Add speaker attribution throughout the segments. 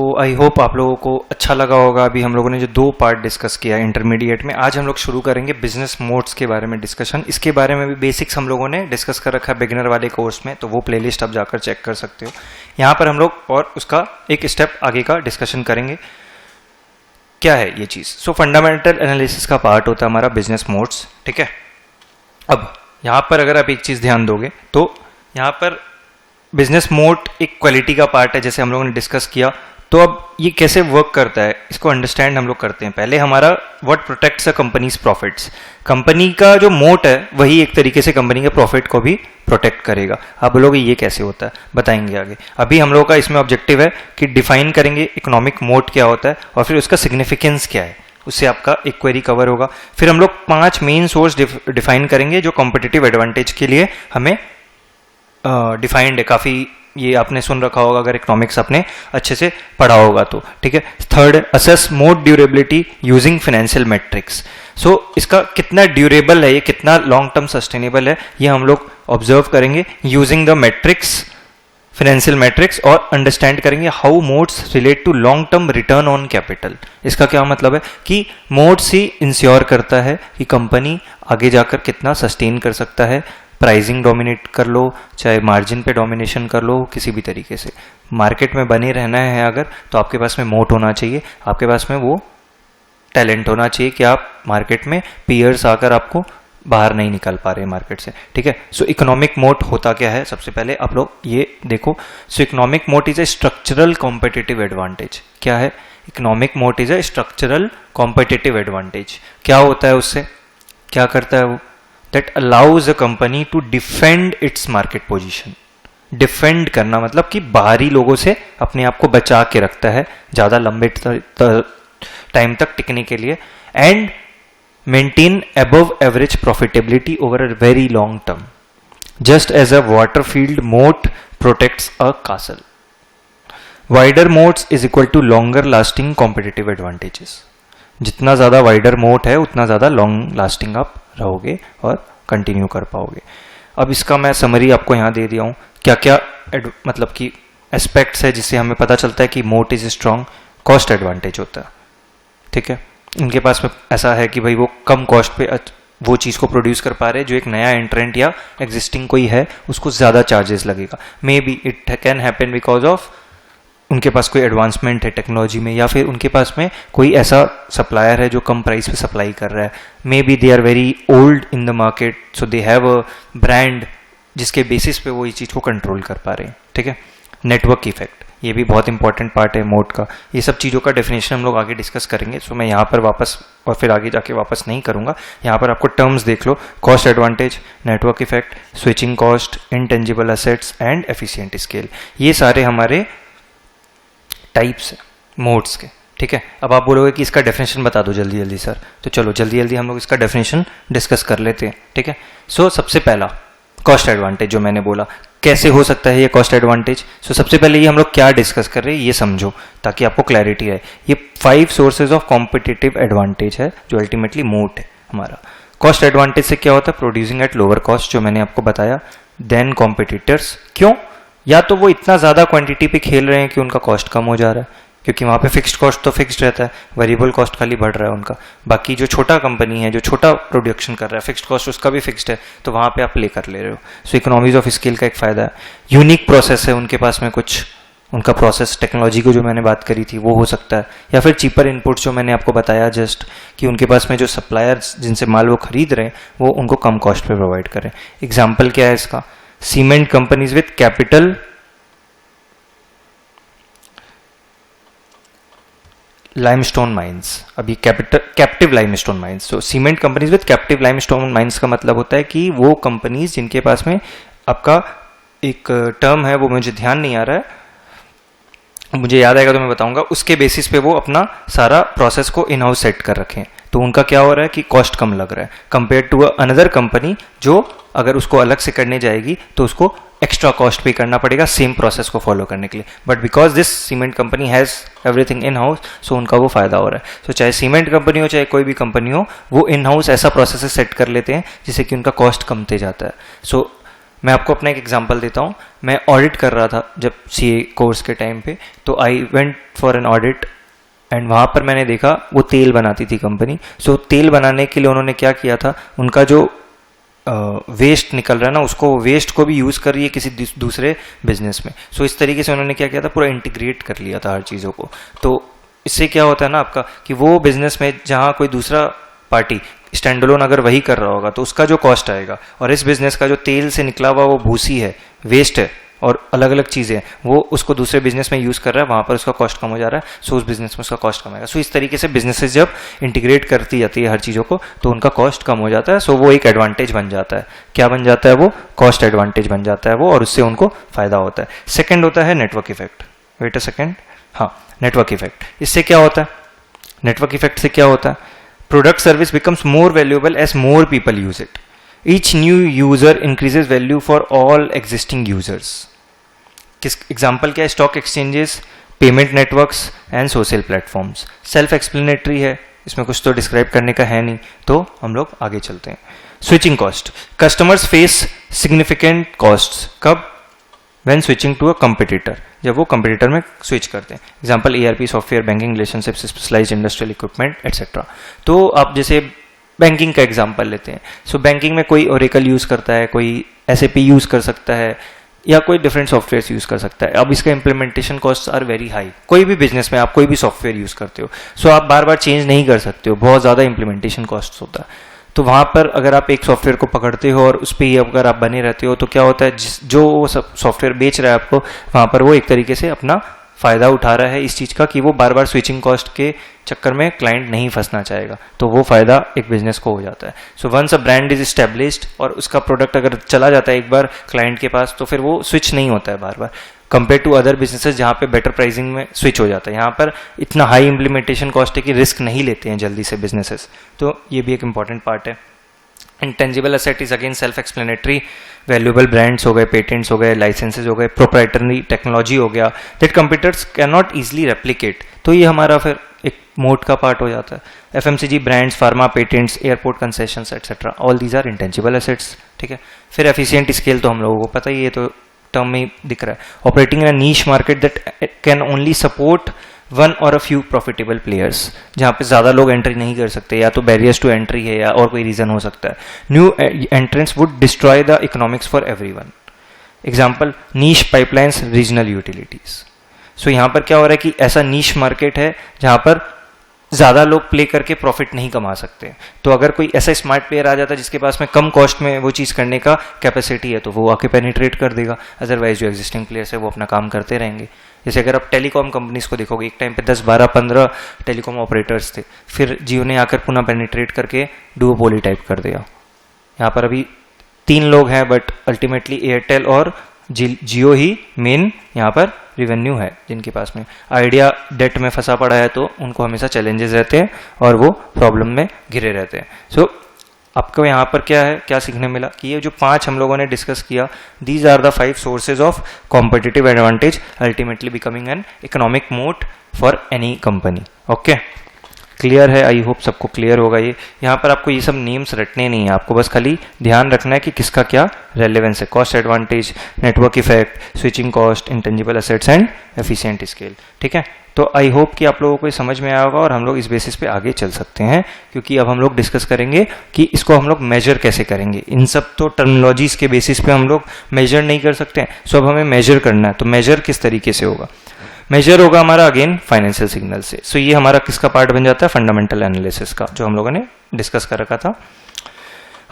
Speaker 1: तो I hope आप लोगों को अच्छा लगा होगा। अभी हम लोगों ने जो 2 पार्ट डिस्कस किया इंटरमीडिएट में, आज हम लोग शुरू करेंगे बिजनेस मोड्स के बारे में डिस्कशन। इसके बारे में भी बेसिक्स हम लोगों ने डिस्कस कर रखा है बिगिनर वाले कोर्स में, तो वो प्लेलिस्ट आप जाकर चेक कर सकते हो। यहाँ पर हम लोग और उसका एक स्टेप आगे का डिस्कशन करेंगे। क्या है ये चीज़? सो फंडामेंटल एनालिसिस का पार्ट होता है हमारा बिजनेस मोड्स, ठीक है। अब यहाँ पर अगर आप एक चीज़ ध्यान दोगे तो यहाँ पर बिजनेस मोड एक क्वालिटी का पार्ट है, जैसे हम लोगों ने डिस्कस किया। तो अब ये कैसे वर्क करता है इसको अंडरस्टैंड हम लोग करते हैं। पहले हमारा what protects a companies profits, company का जो मोट है वही एक तरीके से कंपनी के प्रॉफिट को भी प्रोटेक्ट करेगा। आप बोलोगे ये कैसे होता है, बताएंगे आगे। अभी हम लोगों का इसमें ऑब्जेक्टिव है कि डिफाइन करेंगे इकोनॉमिक मोट क्या होता है और फिर उसका सिग्निफिकेंस क्या है, उससे आपका एक क्वेरी कवर होगा। फिर हम लोग 5 मेन सोर्स डिफाइन करेंगे जो कॉम्पिटिटिव एडवांटेज के लिए हमें डिफाइंड है। काफ़ी ये आपने सुन रखा होगा अगर इकोनॉमिक्स आपने अच्छे से पढ़ा होगा तो, ठीक है। Third, assess moat durability using financial metrics. So इसका कितना ड्यूरेबल है, ये कितना लॉन्ग टर्म सस्टेनेबल है, ये हम लोग ऑब्जर्व करेंगे using the matrix, financial matrix, और अंडरस्टैंड करेंगे how modes relate to long term return on capital. इसका क्या मतलब है कि मोड्स ही इंश्योर करता है कि कंपनी आगे जाकर कितना सस्टेन कर सकता है। प्राइसिंग डोमिनेट कर लो, चाहे मार्जिन पे डोमिनेशन कर लो, किसी भी तरीके से मार्केट में बने रहना है अगर, तो आपके पास में मोट होना चाहिए, आपके पास में वो टैलेंट होना चाहिए कि आप मार्केट में पीयर्स आकर आपको बाहर नहीं निकाल पा रहे मार्केट से, ठीक है। सो इकोनॉमिक मोट होता क्या है, सबसे पहले आप लोग ये देखो। सो इकोनॉमिक मोट is a structural competitive advantage. क्या है? इकोनॉमिक मोट is a structural competitive advantage. क्या होता है उससे, क्या करता है वो? That allows a company to defend its market position. Defend करना मतलब कि बाहरी लोगों से अपने आप को बचा के रखता है ज़्यादा लंबे टाइम तक टिकने के लिए, and maintain above average profitability over a very long term, just as a water filled moat protects a castle. Wider moats is equal to longer lasting competitive advantages. जितना ज़्यादा वाइडर मोट है उतना ज़्यादा लॉन्ग लास्टिंग आप रहोगे और continue कर पाओगे। अब इसका मैं समरी आपको यहाँ दे दिया हूँ, क्या क्या मतलब कि एस्पेक्ट्स है जिससे हमें पता चलता है कि मोट इज स्ट्रॉन्ग। कॉस्ट एडवांटेज होता है, ठीक है। इनके पास में ऐसा है कि भाई वो कम कॉस्ट पे वो चीज़ को प्रोड्यूस कर पा रहे हैं जो एक नया एंट्रेंट या एग्जिस्टिंग कोई है उसको ज़्यादा चार्जेस लगेगा। May be it can happen because of उनके पास कोई एडवांसमेंट है टेक्नोलॉजी में, या फिर उनके पास में कोई ऐसा सप्लायर है जो कम प्राइस पे सप्लाई कर रहा है। Maybe they are very old in the market, so they have a brand जिसके बेसिस पे वो ये चीज़ को कंट्रोल कर पा रहे हैं, ठीक है। नेटवर्क इफेक्ट, ये भी बहुत इंपॉर्टेंट पार्ट है मोड का। ये सब चीज़ों का डेफिनेशन हम लोग आगे डिस्कस करेंगे, सो मैं यहाँ पर वापस और फिर आगे जाके वापस नहीं करूँगा। यहाँ पर आपको टर्म्स देख लो, cost advantage, network effect, switching cost, intangible assets and efficient scale. ये सारे हमारे टाइप्स है मोड्स के, ठीक है। अब आप बोलोगे कि इसका डेफिनेशन बता दो जल्दी जल्दी सर, तो चलो जल्दी जल्दी हम लोग इसका डेफिनेशन डिस्कस कर लेते हैं, ठीक है। सो सबसे पहला कॉस्ट एडवांटेज जो मैंने बोला, कैसे हो सकता है ये कॉस्ट एडवांटेज। सो सबसे पहले ये हम लोग क्या डिस्कस कर रहे हैं ये समझो ताकि आपको क्लैरिटी है। ये 5 सोर्सेज ऑफ कॉम्पिटिटिव एडवांटेज है जो अल्टीमेटली मोट है हमारा। कॉस्ट एडवांटेज से क्या होता है? प्रोड्यूसिंग एट लोअर कॉस्ट, जो मैंने आपको बताया, देन कॉम्पिटिटर्स। क्यों? या तो वो इतना ज़्यादा क्वांटिटी पे खेल रहे हैं कि उनका कॉस्ट कम हो जा रहा है, क्योंकि वहाँ पे फिक्स्ड कॉस्ट तो फिक्स्ड रहता है, वेरिएबल कॉस्ट खाली बढ़ रहा है उनका। बाकी जो छोटा कंपनी है जो छोटा प्रोडक्शन कर रहा है, फिक्स्ड कॉस्ट उसका भी फिक्स्ड है, तो वहाँ पे आप प्ले कर ले रहे हो। सो इकोनॉमीज ऑफ स्केल का एक फ़ायदा है। यूनिक प्रोसेस है उनके पास में, कुछ उनका प्रोसेस टेक्नोलॉजी को जो मैंने बात करी थी वो हो सकता है, या फिर चीपर इनपुट्स जो मैंने आपको बताया जस्ट, कि उनके पास में जो सप्लायर्स जिनसे माल वो खरीद रहे हैं वो उनको कम कॉस्ट पे प्रोवाइड करें। एग्जाम्पल क्या है इसका? Cement companies with capital limestone mines, अभी कैप्टिव लाइमस्टोन माइंस। तो cement companies with captive limestone mines का मतलब होता है कि वो कंपनीज जिनके पास में, आपका एक टर्म है वो मुझे ध्यान नहीं आ रहा है, मुझे याद आएगा तो मैं बताऊंगा, उसके बेसिस पे वो अपना सारा प्रोसेस को इन हाउस सेट कर रखें, तो उनका क्या हो रहा है कि कॉस्ट कम लग रहा है कंपेयर टू अनदर कंपनी जो अगर उसको अलग से करने जाएगी तो उसको एक्स्ट्रा कॉस्ट पे करना पड़ेगा सेम प्रोसेस को फॉलो करने के लिए। But because this cement company has everything in house, so उनका वो फायदा हो रहा है। सो चाहे सीमेंट कंपनी हो चाहे कोई भी कंपनी हो, वो इन हाउस ऐसा प्रोसेस सेट कर लेते हैं जिससे कि उनका कॉस्ट कमते जाता है। सो मैं आपको अपना एक एग्जांपल देता हूँ। मैं ऑडिट कर रहा था जब सीए कोर्स के टाइम पे, तो I went for an audit and वहाँ पर मैंने देखा वो तेल बनाती थी कंपनी। सो तेल बनाने के लिए उन्होंने क्या किया था, उनका जो वेस्ट निकल रहा है ना, उसको वेस्ट को भी यूज़ कर रही है किसी दूसरे बिजनेस में। सो इस तरीके से उन्होंने क्या किया था, पूरा इंटीग्रेट कर लिया था हर चीज़ों को। तो इससे क्या होता है ना आपका, कि वो बिजनेस में जहाँ कोई दूसरा पार्टी स्टैंड अलोन अगर वही कर रहा होगा तो उसका जो कॉस्ट आएगा, और इस बिजनेस का जो तेल से निकला हुआ वो भूसी है, वेस्ट है और अलग अलग चीज़ें हैं, वो उसको दूसरे बिजनेस में यूज़ कर रहा है, वहाँ पर उसका कॉस्ट कम हो जा रहा है। सो उस बिजनेस में उसका कॉस्ट कम आएगा। सो इस तरीके से बिजनेसेस जब इंटीग्रेट करती जाती है हर चीज़ों को, तो उनका कॉस्ट कम हो जाता है। सो वो एक एडवांटेज बन जाता है। क्या बन जाता है वो? कॉस्ट एडवांटेज बन जाता है वो, और उससे उनको फायदा होता है। सेकेंड होता है network effect. Wait a second, हाँ, नेटवर्क इफेक्ट। इससे क्या होता है? नेटवर्क इफेक्ट से क्या होता है? Product service becomes more valuable as more people use it. Each new user increases value for all existing users. किस एग्जाम्पल क्या है? Stock exchanges, payment networks and social platforms. Self explanatory है, इसमें कुछ तो डिस्क्राइब करने का है नहीं, तो हम लोग आगे चलते हैं। Switching cost. Customers face significant costs. कब? When switching to a competitor, जब वो कंपटीटर में स्विच करते हैं। Example ERP software, banking relationships, specialised industrial equipment etcetera. तो आप जैसे बैंकिंग का एग्जाम्पल लेते हैं। सो बैंकिंग में कोई ओरेकल यूज करता है, कोई SAP यूज कर सकता है, या कोई डिफरेंट सॉफ्टवेयर यूज कर सकता है। अब इसका implementation cost are very high. कोई भी बिजनेस में आप कोई भी सॉफ्टवेयर यूज करते हो, सो आप बार बार चेंज नहीं कर सकते हो, बहुत ज्यादा इंप्लीमेंटेशन कॉस्ट होता है। तो वहां पर अगर आप एक सॉफ्टवेयर को पकड़ते हो और उस पर ही अगर आप बने रहते हो, तो क्या होता है, जो वो सॉफ्टवेयर बेच रहा है आपको, वहां पर वो एक तरीके से अपना फायदा उठा रहा है इस चीज का, कि वो बार बार स्विचिंग कॉस्ट के चक्कर में क्लाइंट नहीं फंसना चाहेगा, तो वो फायदा एक बिजनेस को हो जाता है। So once a brand is established और उसका प्रोडक्ट अगर चला जाता है एक बार क्लाइंट के पास, तो फिर वो स्विच नहीं होता है बार बार, कंपेयर टू अदर बिजनेसेस जहाँ पे बेटर प्राइसिंग में स्विच हो जाता है। यहाँ पर इतना हाई इंप्लीमेंटेशन कॉस्ट है कि रिस्क नहीं लेते हैं जल्दी से बिजनेसेस, तो ये भी एक इंपॉर्टेंट पार्ट है। Intangible asset is again self explanatory. Valuable brands हो गए, पेटेंट्स हो गए, लाइसेंसेज हो गए, प्रोप्राइटरी टेक्नोलॉजी हो गया, that computers can not easily replicate. तो ये हमारा फिर एक मोड का पार्ट हो जाता है। FMCG brands, pharma, patents, airport concessions etcetera, all these are intangible assets. ठीक है। फिर एफिशिएंट स्केल तो हम लोगों को पता ही है, तो टर्म में ही दिख रहा है। Operating in a niche market that can only support one और अ फ्यू प्रॉफिटेबल प्लेयर्स, जहाँ पे ज्यादा लोग एंट्री नहीं कर सकते, या तो बैरियर्स टू एंट्री है या और कोई रीजन हो सकता है। New entrants would destroy the economics for everyone. Example, niche pipelines, regional utilities. So यहाँ पर क्या हो रहा है कि ऐसा नीश मार्केट है जहां पर ज्यादा लोग प्ले करके प्रॉफिट नहीं कमा सकते, तो अगर कोई ऐसा स्मार्ट प्लेयर आ जाता है जिसके पास में कम कॉस्ट में वो चीज करने का कैपेसिटी है, तो वो आके पेनिट्रेट कर देगा। अदरवाइज जो एग्जिस्टिंग प्लेयर्स है वो अपना काम करते रहेंगे। जैसे अगर आप टेलीकॉम कंपनीज को देखोगे, एक टाइम पे 10, 12, 15 टेलीकॉम ऑपरेटर्स थे, फिर जियो ने आकर पुनः पेनिट्रेट करके डुओपोली टाइप कर दिया। यहाँ पर अभी 3 लोग हैं, बट अल्टीमेटली एयरटेल और जियो ही मेन यहाँ पर रिवेन्यू है जिनके पास में। आइडिया डेट में फंसा पड़ा है, तो उनको हमेशा चैलेंजेस रहते हैं और वो प्रॉब्लम में घिरे रहते हैं। सो आपको यहाँ पर क्या है, क्या सीखने मिला कि ये जो 5 हम लोगों ने डिस्कस किया, these are the 5 sources of competitive advantage ultimately becoming an economic moat for any company. Okay, clear है? आई होप सबको क्लियर होगा। ये यहाँ पर आपको ये सब नेम्स रटने नहीं है, आपको बस खाली ध्यान रखना है कि किसका क्या रेलेवेंस है। Cost advantage, network effect, switching cost, intangible assets and efficient scale. ठीक है, तो आई होप कि आप लोगों को समझ में आया होगा और हम लोग इस बेसिस पे आगे चल सकते हैं, क्योंकि अब हम लोग डिस्कस करेंगे कि इसको हम लोग मेजर कैसे करेंगे। इन सब तो टर्मिनोलॉजीज के बेसिस पे हम लोग मेजर नहीं कर सकते हैं। सो अब हमें मेजर करना है, तो मेजर किस तरीके से होगा? मेजर होगा हमारा अगेन फाइनेंशियल सिग्नल से। सो ये हमारा किसका पार्ट बन जाता है? फंडामेंटल एनालिसिस का, जो हम लोगों ने डिस्कस कर रखा था।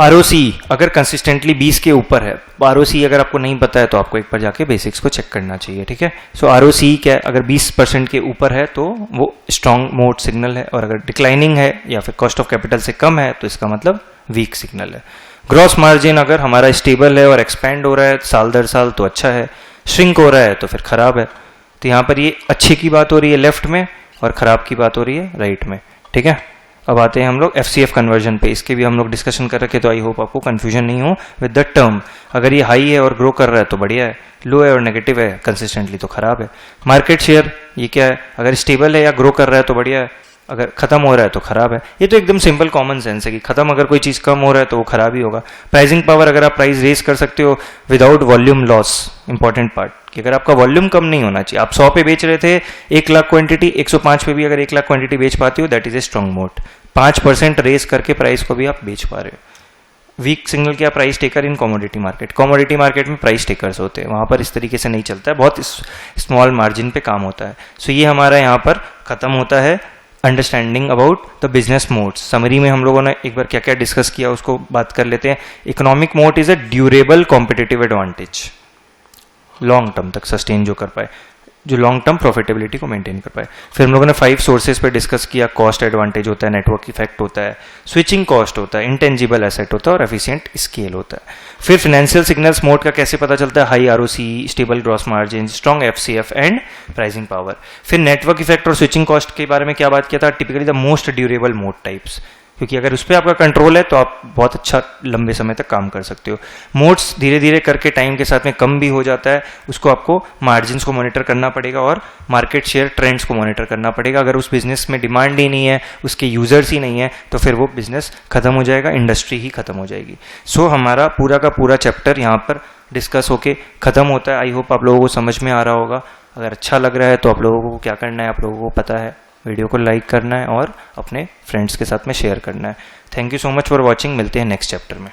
Speaker 1: ROC अगर कंसिस्टेंटली 20 के ऊपर है, ROC अगर आपको नहीं पता है तो आपको एक बार जाके बेसिक्स को चेक करना चाहिए। ठीक है, सो ROC क्या है? अगर 20% के ऊपर है तो वो स्ट्रॉन्ग मोड सिग्नल है, और अगर डिक्लाइनिंग है या फिर कॉस्ट ऑफ कैपिटल से कम है तो इसका मतलब वीक सिग्नल है। ग्रॉस मार्जिन अगर हमारा स्टेबल है और एक्सपेंड हो रहा है साल दर साल तो अच्छा है, श्रिंक हो रहा है तो फिर खराब है। तो यहाँ पर ये अच्छे की बात हो रही है लेफ्ट में और खराब की बात हो रही है राइट में। ठीक है, अब आते हैं हम लोग FCF कन्वर्जन पे। इसके भी हम लोग डिस्कशन कर रखे, तो आई होप आपको कंफ्यूजन नहीं हो विद द टर्म। अगर ये हाई है और ग्रो कर रहा है तो बढ़िया है, लो है और नेगेटिव है कंसिस्टेंटली तो खराब है। मार्केट शेयर ये क्या है? अगर स्टेबल है या ग्रो कर रहा है तो बढ़िया है, अगर खत्म हो रहा है तो खराब है। ये तो एकदम सिंपल कॉमन सेंस है कि खत्म अगर कोई चीज़ कम हो रहा है तो वो खराब ही होगा। प्राइसिंग पावर, अगर आप प्राइस रेस कर सकते हो without volume loss, important part कि अगर आपका वॉल्यूम कम नहीं होना चाहिए। आप 100 पे बेच रहे थे 1 लाख क्वांटिटी, 105 पे भी अगर 1 लाख क्वांटिटी बेच पाते हो, दैट इज ए स्ट्रॉन्ग मोट। 5% रेस करके प्राइस को भी आप बेच पा रहे हो। वीक सिग्नल क्या, प्राइस टेकर इन कमोडिटी मार्केट। कमोडिटी मार्केट में प्राइस टेकर्स होते हैं, वहां पर इस तरीके से नहीं चलता है, बहुत स्मॉल मार्जिन पे काम होता है। सो ये हमारा यहाँ पर खत्म होता है understanding about the business modes. Summary में हम लोगों ने एक बार क्या क्या डिस्कस किया उसको बात कर लेते हैं। Economic mode is a durable competitive advantage, long term तक सस्टेन जो कर पाए, जो लॉन्ग टर्म प्रॉफिटेबिलिटी को मेंटेन कर पाए। फिर हम लोगों ने 5 सोर्सेज पे डिस्कस किया। कॉस्ट एडवांटेज होता है, नेटवर्क इफेक्ट होता है, स्विचिंग कॉस्ट होता है, इंटेंजिबल एसेट होता है और एफिशिएंट स्केल होता है। फिर फाइनेंशियल सिग्नल्स मोड का कैसे पता चलता है, high ROC, stable gross margin, strong FCF and pricing power. फिर नेटवर्क इफेक्ट और स्विचिंग कॉस्ट के बारे में क्या बात किया था, typically the most durable moat types, क्योंकि अगर उस पर आपका कंट्रोल है तो आप बहुत अच्छा लंबे समय तक काम कर सकते हो। मोड्स धीरे धीरे करके टाइम के साथ में कम भी हो जाता है, उसको आपको मार्जिन्स को मॉनिटर करना पड़ेगा और मार्केट शेयर ट्रेंड्स को मॉनिटर करना पड़ेगा। अगर उस बिजनेस में डिमांड ही नहीं है, उसके यूजर्स ही नहीं है, तो फिर वो बिजनेस खत्म हो जाएगा, इंडस्ट्री ही खत्म हो जाएगी। सो हमारा पूरा का पूरा चैप्टर यहाँ पर डिस्कस होके खत्म होता है। आई होप आप लोगों को समझ में आ रहा होगा। अगर अच्छा लग रहा है तो आप लोगों को क्या करना है, आप लोगों को पता है, वीडियो को लाइक करना है और अपने फ्रेंड्स के साथ में शेयर करना है। Thank you so much for watching. मिलते हैं नेक्स्ट चैप्टर में।